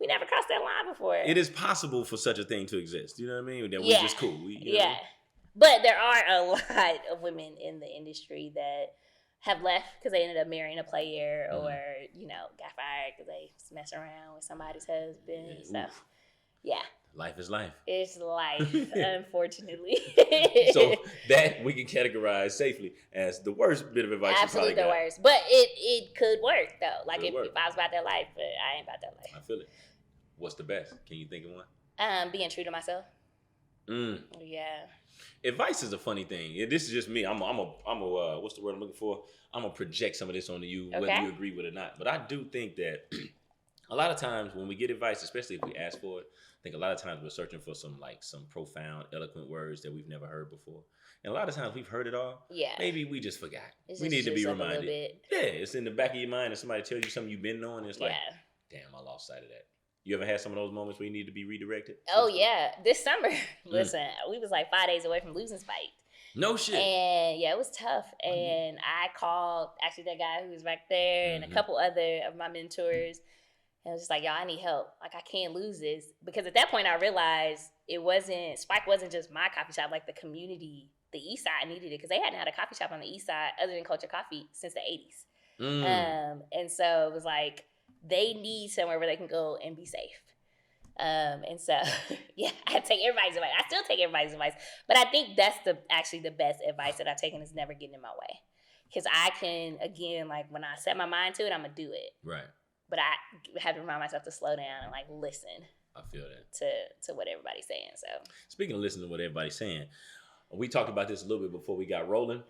we never crossed that line before. It is possible for such a thing to exist. You know what I mean? That we're just cool. You know? But there are a lot of women in the industry that have left because they ended up marrying a player or, got fired because they mess around with somebody's husband and stuff. Yeah. Life is life. It's life, unfortunately. So that we can categorize safely as the worst bit of advice. Absolutely the worst. But it could work, though. Like, if I was about that life, but I ain't about that life. I feel it. What's the best? Can you think of one? Being true to myself. Yeah. Advice is a funny thing. This is just me. I'm a what's the word I'm looking for? I'm gonna project some of this onto you, whether you agree with it or not. But I do think that a lot of times when we get advice, especially if we ask for it, I think a lot of times we're searching for some profound, eloquent words that we've never heard before. And a lot of times we've heard it all. Yeah. Maybe we just forgot. We need to be reminded. Yeah, it's in the back of your mind, and somebody tells you something you've been knowing. It's like, damn, I lost sight of that. You ever had some of those moments where you need to be redirected? Oh, yeah. This summer, listen, we was like 5 days away from losing Spike. No shit. And it was tough. And I called actually that guy who was back there and a couple other of my mentors. And I was just like, y'all, I need help. Like, I can't lose this. Because at that point, I realized Spike wasn't just my coffee shop. Like, the community, the East Side needed it. Because they hadn't had a coffee shop on the East Side other than Culture Coffee since the 80s. And so it was like, they need somewhere where they can go and be safe. And so, I take everybody's advice. I still take everybody's advice. But I think that's actually the best advice that I've taken, is never getting in my way. Because I can, again, like, when I set my mind to it, I'm going to do it. Right. But I have to remind myself to slow down and, like, listen. I feel that. To what everybody's saying. So, speaking of listening to what everybody's saying, we talked about this a little bit before we got rolling.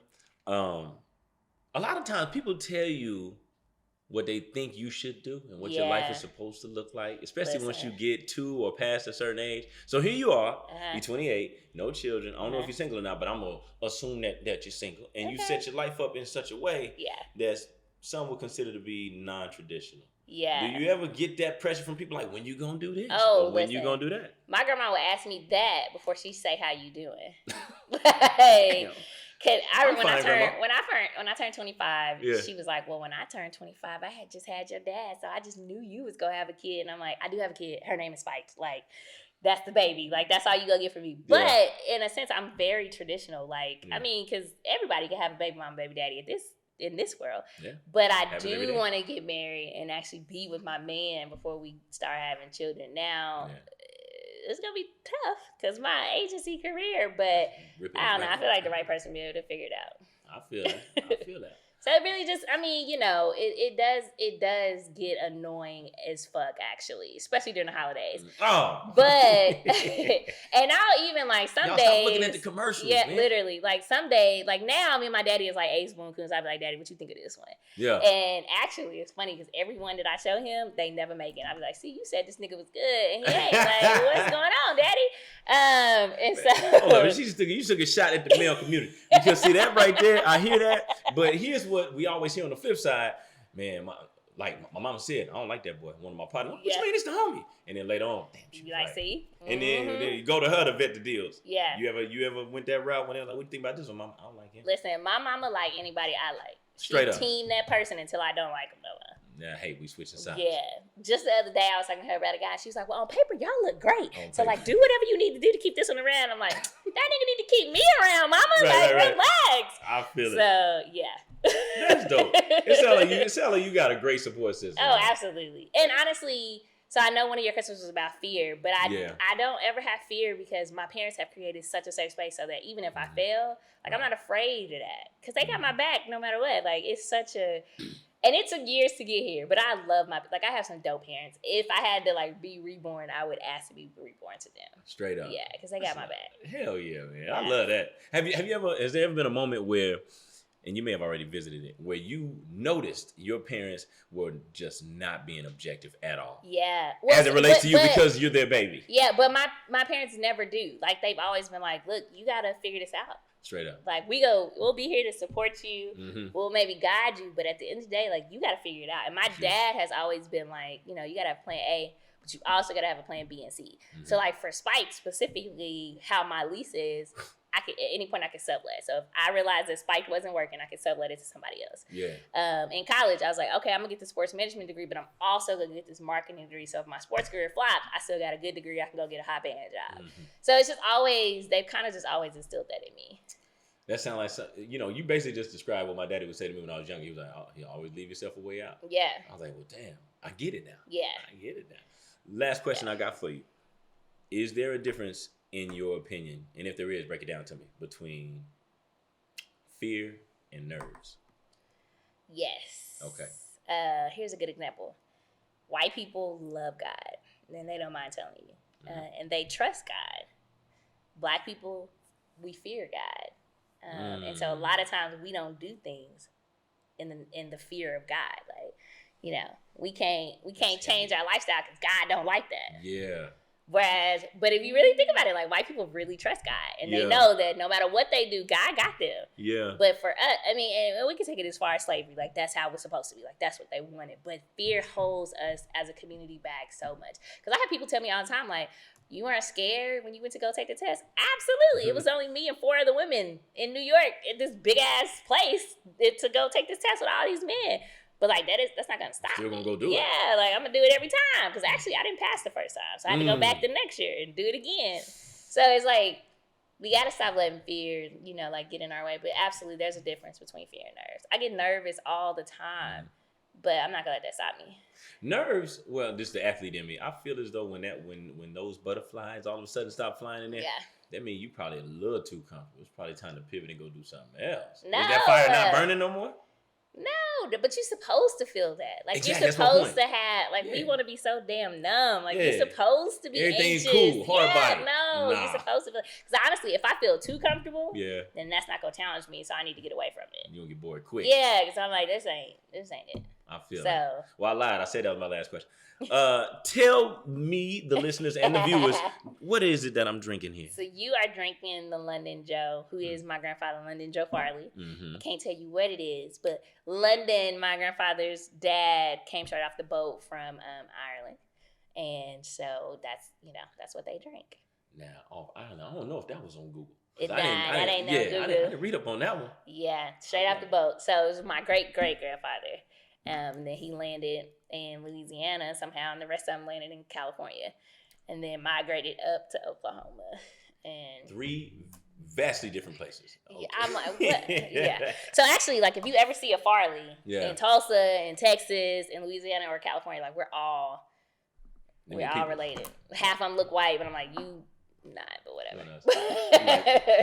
A lot of times people tell you what they think you should do and what your life is supposed to look like, especially once you get to or past a certain age. So here you are, you're 28, no children. I don't know if you're single or not, but I'm going to assume that you're single. And you set your life up in such a way that some would consider to be non-traditional. Yeah. Do you ever get that pressure from people like, when you going to do this? Or when you going to do that? My grandma would ask me that before she say, how you doing? Like, cause I remember when I turned 25, she was like, well, when I turned 25, I had just had your dad, so I just knew you was gonna have a kid. And I'm like, I do have a kid. Her name is Spike. Like, that's the baby. Like, that's all you gonna get from me. But in a sense, I'm very traditional. Like, I mean, because everybody can have a baby mom, baby daddy in this world. Yeah. But I do want to get married and actually be with my man before we start having children. Now, it's going to be tough because my agency career, but I don't know. I feel like the right person will be able to figure it out. I feel that. So it really just, I mean, it does get annoying as fuck, actually, especially during the holidays. Oh. But, and I'll even, like, some Y'all days. Stop looking at the commercials, man. Literally. Like, some days, like, now, I mean, my daddy is like Ace Boone Coons. I'll be like, Daddy, what you think of this one? Yeah. And actually, it's funny because everyone that I show him, they never make it. I'll be like, see, you said this nigga was good. And he ain't. Like, what's going on, Daddy? And so. Hold on, you took a shot at the male community. Because, see, that right there, I hear that. But here's what we always hear on the flip side. Man, my mama said, I don't like that boy. One of my partners, what you mean, it's the homie? And then later on, damn, she was like, right. See? And then you go to her to vet the deals. Yeah. You ever went that route when they were like, what do you think about this one, mama? I don't like him. Listen, my mama like anybody I like. Straight up. Team that person until I don't like them no more. Nah, hey, we switching sides. Yeah. Just the other day, I was talking to her about a guy. She was like, well, on paper, y'all look great. On So, paper. like, do whatever you need to do to keep this one around. I'm like, that nigga need to keep me around, mama. Right, Like, right. relax. I feel it. So, yeah. That's dope. It sounds like you got a great support system. Oh, absolutely. And honestly, so I know one of your questions was about fear, but I don't ever have fear because my parents have created such a safe space so that even if I fail, like, I'm not afraid of that because they got my back no matter what. Like, it's such a... And it took years to get here, but I love I have some dope parents. If I had to, like, be reborn, I would ask to be reborn to them. Straight up. Yeah, because they got my back. Hell yeah, man. I love that. Has there ever been a moment where, and you may have already visited it, where you noticed your parents were just not being objective at all? Yeah. As it relates to you because you're their baby. Yeah, but my parents never do. Like, they've always been like, look, you got to figure this out. Straight up. Like, we'll be here to support you. Mm-hmm. We'll maybe guide you, but at the end of the day, like, you got to figure it out. And my dad has always been like, you got to have plan A, but you also got to have a plan B and C. Mm-hmm. So, like, for Spike specifically, how my lease is, at any point I could sublet. So if I realized that Spike wasn't working, I could sublet it to somebody else. Yeah. In college, I was like, okay, I'm gonna get the sports management degree, but I'm also gonna get this marketing degree. So if my sports career flops, I still got a good degree. I can go get a high paying job. Mm-hmm. So it's just they've kind of just always instilled that in me. That sounds like you basically just described what my daddy would say to me when I was younger. He was like, you always leave yourself a way out. Yeah. I was like, well, damn, I get it now. Yeah. I get it now. Last question I got for you. Is there a difference, in your opinion, and if there is, break it down to me, between fear and nerves? Yes. Okay. Here's a good example. White people love God, and they don't mind telling you. And they trust God. Black people, we fear God. And so a lot of times we don't do things in the fear of God. Like, we can't change our lifestyle because God don't like that. Yeah. But if you really think about it, like, white people really trust God, and they know that no matter what they do, God got them. Yeah. But for us, I mean, and we can take it as far as slavery. Like, that's how it was supposed to be. Like, that's what they wanted. But fear holds us as a community back so much. Because I have people tell me all the time, like, you weren't scared when you went to go take the test? Absolutely. It was only me and 4 other women in New York at this big-ass place to go take this test with all these men. But, like, that's not going to stop me. Still going to go do it. Yeah, like, I'm going to do it every time. Because actually, I didn't pass the first time. So I had to go back the next year and do it again. So it's like, we got to stop letting fear, like, get in our way. But absolutely, there's a difference between fear and nerves. I get nervous all the time. But I'm not going to let that stop me. Nerves, well, this is the athlete in me. I feel as though when those butterflies all of a sudden stop flying in there, that means you probably a little too comfortable. It's probably time to pivot and go do something else. No. Is that fire not burning no more? No, but you're supposed to feel that. Like, exactly, you're supposed to have, like, we want to be so damn numb. Like, you're supposed to be everything's anxious. cool, hard body. No, you're supposed to feel. Because honestly, if I feel too comfortable, then that's not going to challenge me, so I need to get away from it. You'll get bored quick. Yeah, because I'm like, this ain't it. I feel so. Like. Well, I lied. I said that was my last question. Tell me, the listeners and the viewers, what is it that I'm drinking here? So you are drinking the London Joe, who is my grandfather, London Joe Farley. Mm-hmm. I can't tell you what it is, but London, my grandfather's dad, came straight off the boat from Ireland, and so that's what they drink. Now, off Ireland, I don't know if that was on Google. That ain't no Google. I didn't read up on that one. Yeah, straight off the boat. So it was my great-great-grandfather. And then he landed in Louisiana somehow, and the rest of them landed in California. And then migrated up to Oklahoma. And 3 vastly different places. Okay. Yeah, I'm like, what? Yeah. So actually, like, if you ever see a Farley in Tulsa, in Texas, in Louisiana, or California, like, we're all related. Half of them look white, but I'm like, you not, but whatever.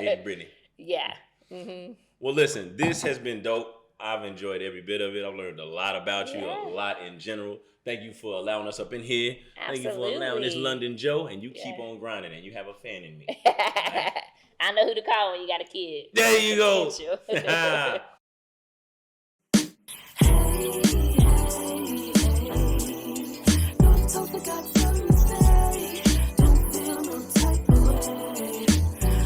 Like Brittany. Yeah. Mm-hmm. Well, listen, this has been dope. I've enjoyed every bit of it. I've learned a lot about you, a lot in general. Thank you for allowing us up in here. Absolutely. Thank you for allowing this London Joe, and you keep on grinding, and you have a fan in me. Right? I know who to call when you got a kid. There you go.